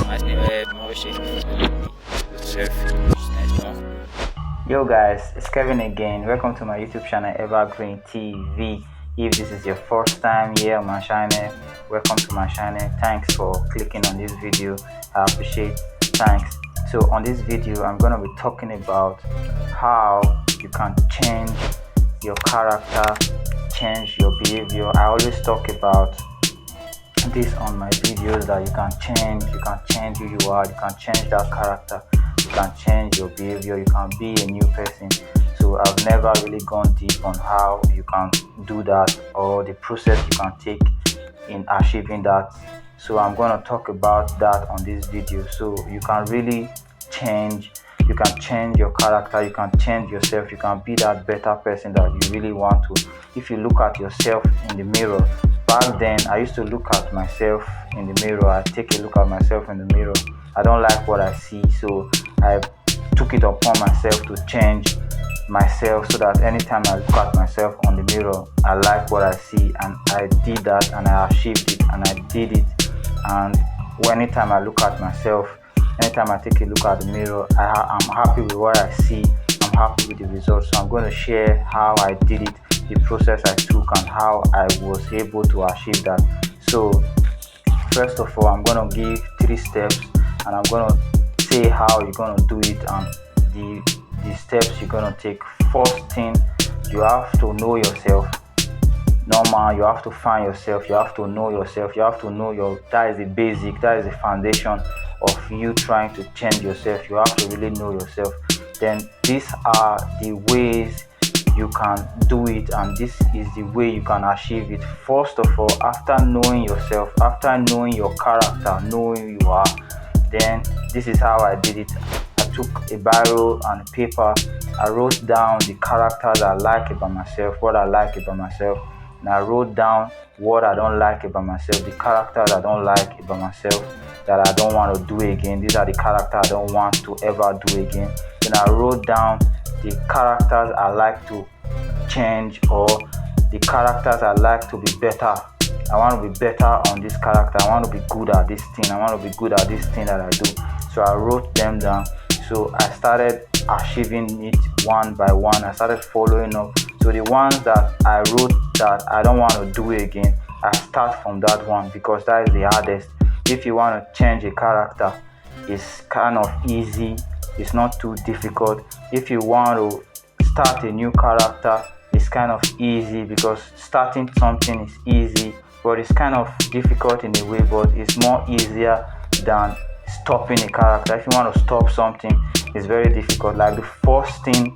Yo guys, it's Kevin again. Welcome to my YouTube channel Evergreen TV. If this is your first time here on my channel, welcome to my channel. Thanks for clicking on this video. I appreciate. Thanks. So on this video, I'm gonna be talking about how you can change your character, change your behavior. I always talk about this on my videos, that you can change who you are, you can change that character, you can change your behavior, you can be a new person. So I've never really gone deep on how you can do that, or the process you can take in achieving that. So I'm going to talk about that on this video. So you can really change, you can change your character, you can change yourself, you can be that better person that you really want to. If you look at yourself in the mirror, back then I used to look at myself in the mirror, I take a look at myself in the mirror, I don't like what I see, so I took it upon myself to change myself so that anytime I look at myself on the mirror, I like what I see, and I did that and I achieved it and I did it. And anytime I look at myself, anytime I take a look at the mirror, I'm happy with what I see, I'm happy with the results. So I'm going to share how I did it, the process I took, and how I was able to achieve that. So first of all, I'm going to give 3 steps, and I'm going to say how you're going to do it and the steps you're going to take. First thing, you have to know yourself. Normal, you have to find yourself, you have to know yourself, you have to know that is the basic, that is the foundation of you trying to change yourself. You have to really know yourself. Then these are the ways you can do it, and this is the way you can achieve it. First of all, after knowing yourself, after knowing your character, knowing who you are, then this is how I did it. I took a biro and a paper, I wrote down the characters I like about myself, what I like about myself, and I wrote down what I don't like about myself, the characters I don't like about myself, that I don't want to do again. These are the characters I don't want to ever do again. Then I wrote down the characters I like to change, or the characters I like to be better. I want to be better on this character, I want to be good at this thing, I want to be good at this thing that I do. So I wrote them down. So I started achieving it one by one. I started following up. So the ones that I wrote that I don't want to do again, I start from that one, because that is the hardest. If you want to change a character, it's kind of easy, it's not too difficult. If you want to start a new character, it's kind of easy, because starting something is easy, but it's kind of difficult in a way, but it's more easier than stopping a character. If you want to stop something, it's very difficult. Like the first thing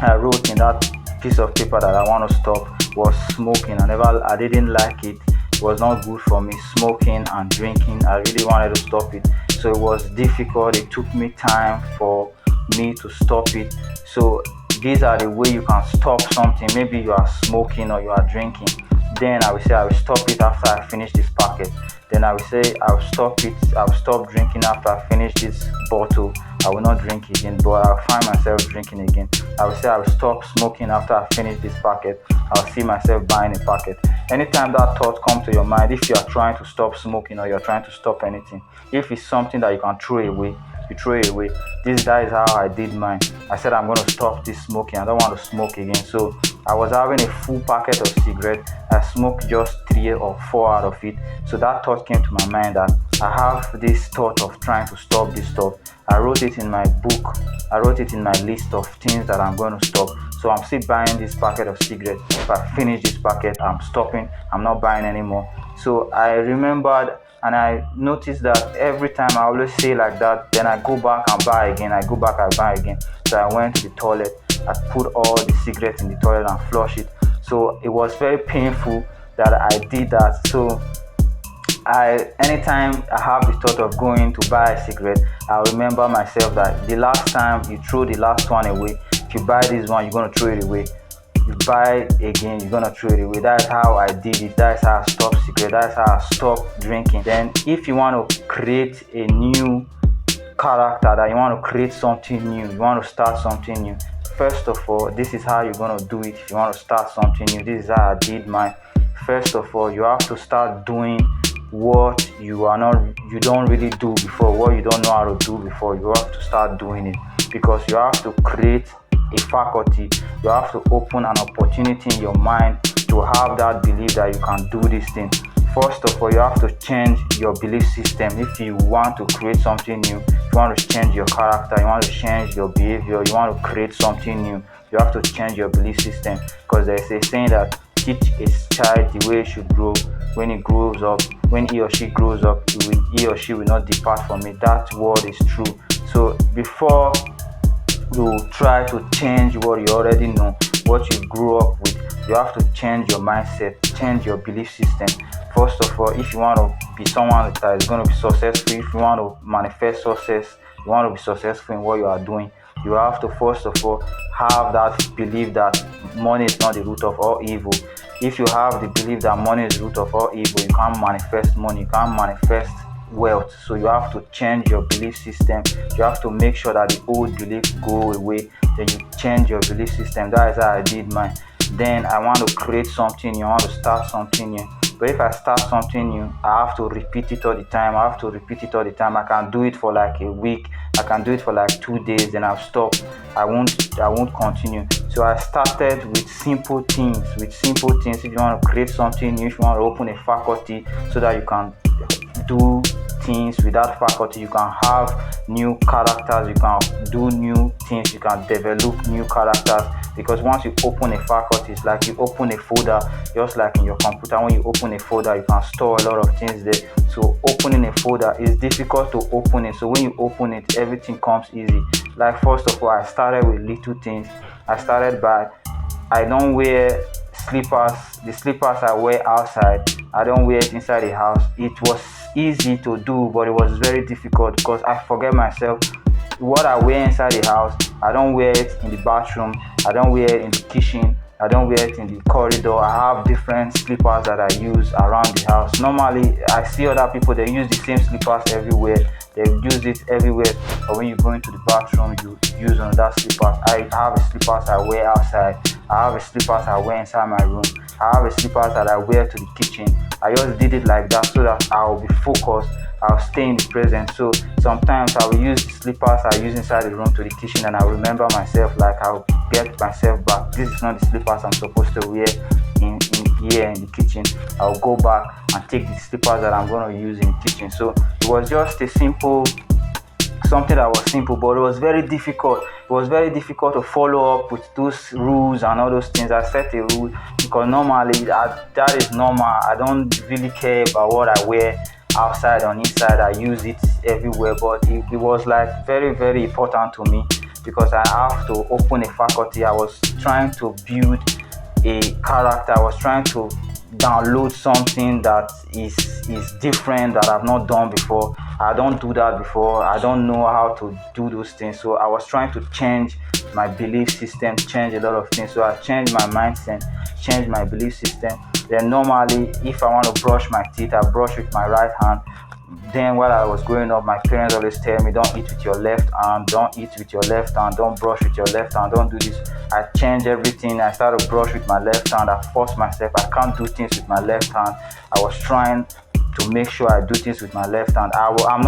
I wrote in that piece of paper that I want to stop was smoking. I didn't like it. It was not good for me, smoking and drinking. I really wanted to stop it, so it was difficult. It took me time for me to stop it. So these are the way you can stop something. Maybe you are smoking or you are drinking, then I will say I will stop it after I finish this packet. Then I will say I will stop it, I will stop drinking after I finish this bottle. I will not drink again, but I'll find myself drinking again. I will say I will stop smoking after I finish this packet. I'll see myself buying a packet. Anytime that thought comes to your mind, if you are trying to stop smoking or you're trying to stop anything, if it's something that you can throw away, you throw it away. That is how I did mine. I said I'm going to stop this smoking, I don't want to smoke again. So I was having a full packet of cigarettes, I smoked just 3 or 4 out of it. So that thought came to my mind, that I have this thought of trying to stop this stuff. I wrote it in my book, I wrote it in my list of things that I'm going to stop. So I'm still buying this packet of cigarettes. If I finish this packet, I'm stopping, I'm not buying anymore. So I remembered, and I noticed that every time I always say like that, then I go back and buy again, I go back and buy again. So I went to the toilet, I put all the cigarettes in the toilet and flush it. So it was very painful that I did that. So anytime I have the thought of going to buy a cigarette, I remember myself that the last time you throw the last one away, if you buy this one, you're going to throw it away. You buy again, you're going to throw it away. That's how I did it. That's how I stopped cigarette. That's how I stopped drinking. Then if you want to create a new character, that you want to create something new, you want to start something new, first of all, this is how you're going to do it. If you want to start something new, this is how I did mine. First of all, you have to start doing what you don't really do before, what you don't know how to do before. You have to start doing it, because you have to create a faculty. You have to open an opportunity in your mind to have that belief that you can do this thing. First of all, you have to change your belief system. If you want to create something new, if you want to change your character, you want to change your behavior, you want to create something new, you have to change your belief system. Because there's a saying that teach a child the way it should grow. When he grows up, when he or she grows up, he or she will not depart from it. That word is true. So before you try to change what you already know, what you grew up with, you have to change your mindset, change your belief system. First of all, if you want to be someone that is going to be successful, if you want to manifest success, you want to be successful in what you are doing, you have to first of all have that belief that money is not the root of all evil. If you have the belief that money is the root of all evil, you can't manifest money, you can't manifest wealth. So you have to change your belief system. You have to make sure that the old beliefs go away. Then you change your belief system. That is how I did mine. Then I want to create something new. I want to start something new. But if I start something new, I have to repeat it all the time. I have to repeat it all the time. I can do it for like a week. I can do it for like 2 days. Then I'll stop. I won't continue. So I started with simple things. With simple things. If you want to create something new, if you want to open a faculty so that you can do things with that faculty, you can have new characters, you can do new things, you can develop new characters. Because once you open a faculty, it's like you open a folder. Just like in your computer, when you open a folder, you can store a lot of things there. So opening a folder is difficult to open it. So when you open it, everything comes easy. Like first of all, I started with little things. I started by, I don't wear slippers. The slippers I wear outside, I don't wear it inside the house. It was easy to do, but it was very difficult because I forget myself. What I wear inside the house, I don't wear it in the bathroom, I don't wear it in the kitchen, I don't wear it in the corridor. I have different slippers that I use around the house. Normally I see other people, they use the same slippers everywhere, they use it everywhere. But when you go into the bathroom, you use another slippers. I have a slippers I wear outside, I have a slippers I wear inside my room, I have a slippers that I wear to the kitchen. I just did it like that so that I'll be focused, I'll stay in the present. So sometimes I will use the slippers I use inside the room to the kitchen, and I'll remember myself, like I'll get myself back. This is not the slippers I'm supposed to wear in here in the kitchen. I'll go back and take the slippers that I'm going to use in the kitchen. So it was just a simple, something that was simple, but it was very difficult. It was very difficult to follow up with those rules and all those things. I set a rule because normally that is normal. I don't really care about what I wear outside or inside. I use it everywhere, but it was like very, very important to me because I have to open a faculty. I was trying to build a character. I was trying to download something that is different that I've not done before. I don't do that before. I don't know how to do those things. So I was trying to change my belief system, change a lot of things. So I changed my mindset, changed my belief system. Then normally, if I want to brush my teeth, I brush with my right hand. Then while I was growing up, my parents always tell me, don't eat with your left hand, don't eat with your left hand, don't brush with your left hand, don't do this. I changed everything. I started to brush with my left hand. I forced myself, I can't do things with my left hand. I was trying to make sure I do things with my left hand. I'm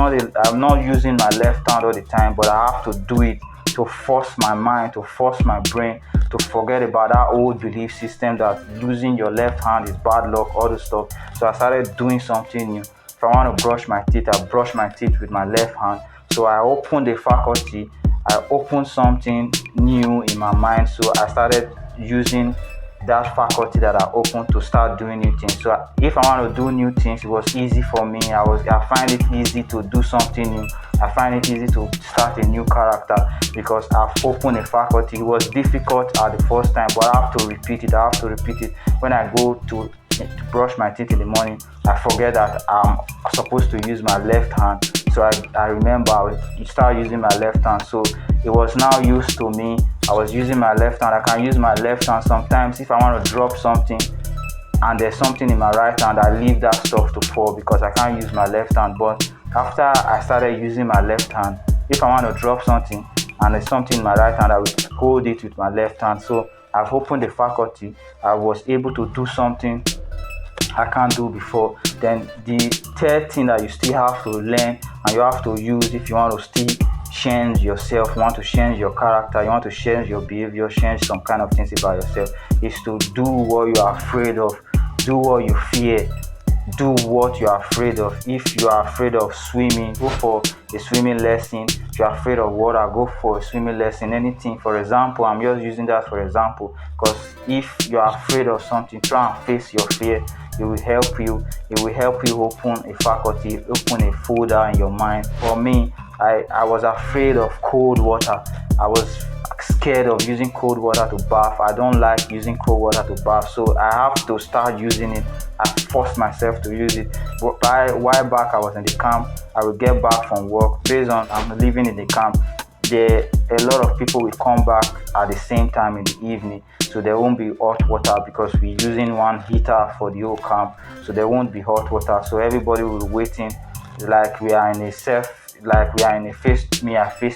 not using my left hand all the time, but I have to do it to force my mind, to force my brain to forget about that old belief system that using your left hand is bad luck, all this stuff. So I started doing something new. If I want to brush my teeth, I brush my teeth with my left hand. So I opened the faculty, I opened something new in my mind. So I started using that faculty that I opened to start doing new things. So if I want to do new things, it was easy for me. I find it easy to do something new. I find it easy to start a new character because I've opened a faculty. It was difficult at the first time, but I have to repeat it. When I go to brush my teeth in the morning, I forget that I'm supposed to use my left hand. So I remember I would start using my left hand. So it was now used to me. I was using my left hand. I can use my left hand sometimes if I want to drop something and there's something in my right hand, I leave that stuff to fall because I can't use my left hand. But after I started using my left hand, if I want to drop something and there's something in my right hand, I will hold it with my left hand. So I've opened the faculty. I was able to do something I can't do before. Then the third thing that you still have to learn and you have to use if you want to still change yourself, you want to change your character, you want to change your behavior, change some kind of things about yourself, is to do what you are afraid of, do what you fear, do what you are afraid of. If you are afraid of swimming, go for a swimming lesson. If you are afraid of water, go for a swimming lesson. Anything. For example, I'm just using that for example, because if you are afraid of something, try and face your fear. It will help you. It will help you open a faculty, open a folder in your mind. For me, I was afraid of cold water. I was scared of using cold water to bath. I don't like using cold water to bath, so I have to start using it. I forced myself to use it. But while back I was in the camp, I would get back from work. Based on I'm living in the camp, a lot of people will come back at the same time in the evening, so there won't be hot water because we're using one heater for the whole camp, so there won't be hot water. So everybody will be waiting, like we are in a face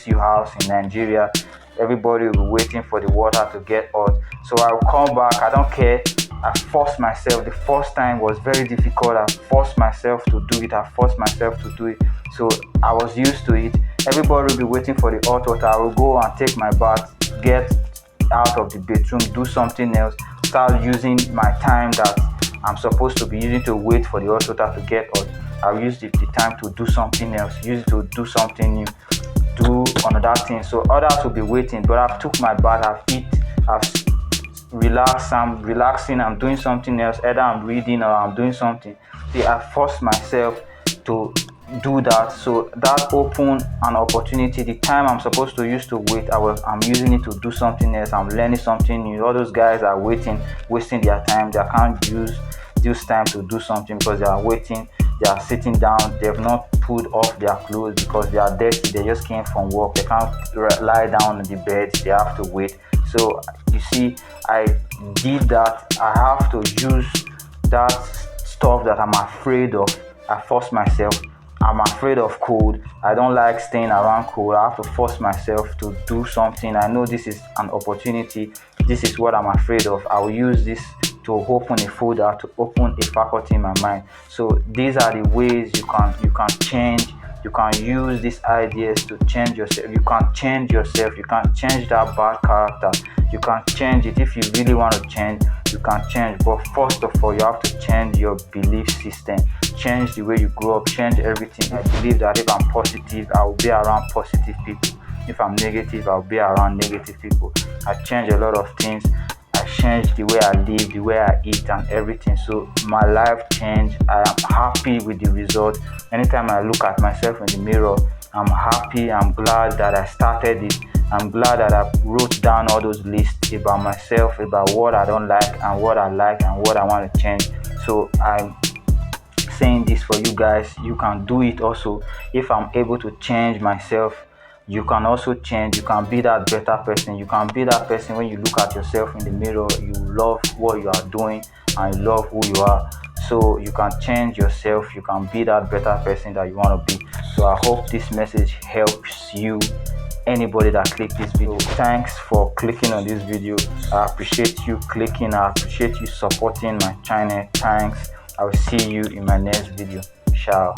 you house in Nigeria. Everybody will be waiting for the water to get hot. So I will come back. I don't care. I forced myself. The first time was very difficult. I forced myself to do it. So I was used to it. Everybody will be waiting for the hot water. I will go and take my bath, get out of the bedroom, do something else, start using my time that I'm supposed to be using to wait for the hot water to get hot. I'll use the time to do something else, use it to do something new, do another thing. So others will be waiting, but I've took my bath, I've relaxed, I'm relaxing, I'm doing something else, either I'm reading or I'm doing something. See, I forced myself to do that. So that opened an opportunity. The time I'm supposed to use to wait, I'm using it to do something else. I'm learning something new. All those guys are waiting, wasting their time. They can't use this time to do something because they are waiting. They are sitting down. They have not pulled off their clothes because they are dirty. They just came from work. They can't lie down on the bed. They have to wait. So you see, I did that. I have to use that stuff that I'm afraid of. I force myself. I'm afraid of cold. I don't like staying around cold. I have to force myself to do something. I know this is an opportunity. This is what I'm afraid of. I will use this to open a folder, to open a faculty in my mind. So these are the ways you can change. You can use these ideas to change yourself. You can change yourself. You can change that bad character. You can change it. If you really want to change, you can change. But first of all, you have to change your belief system. Change the way you grow up. Change everything. I believe that if I'm positive, I will be around positive people. If I'm negative, I'll be around negative people. I change a lot of things. I changed the way I live, the way I eat and everything. So my life changed. I am happy with the result. Anytime I look at myself in the mirror, I'm happy. I'm glad that I started it. I'm glad that I wrote down all those lists about myself, about what I don't like and what I like and what I want to change. So I'm saying this for you guys. You can do it also. If I'm able to change myself, you can also change. You can be that better person. You can be that person when you look at yourself in the mirror, you love what you are doing and you love who you are. So you can change yourself. You can be that better person that you want to be. So I hope this message helps you, anybody that clicked this video. Thanks for clicking on this video. I appreciate you clicking. I appreciate you supporting my channel. Thanks. I will see you in my next video. Ciao.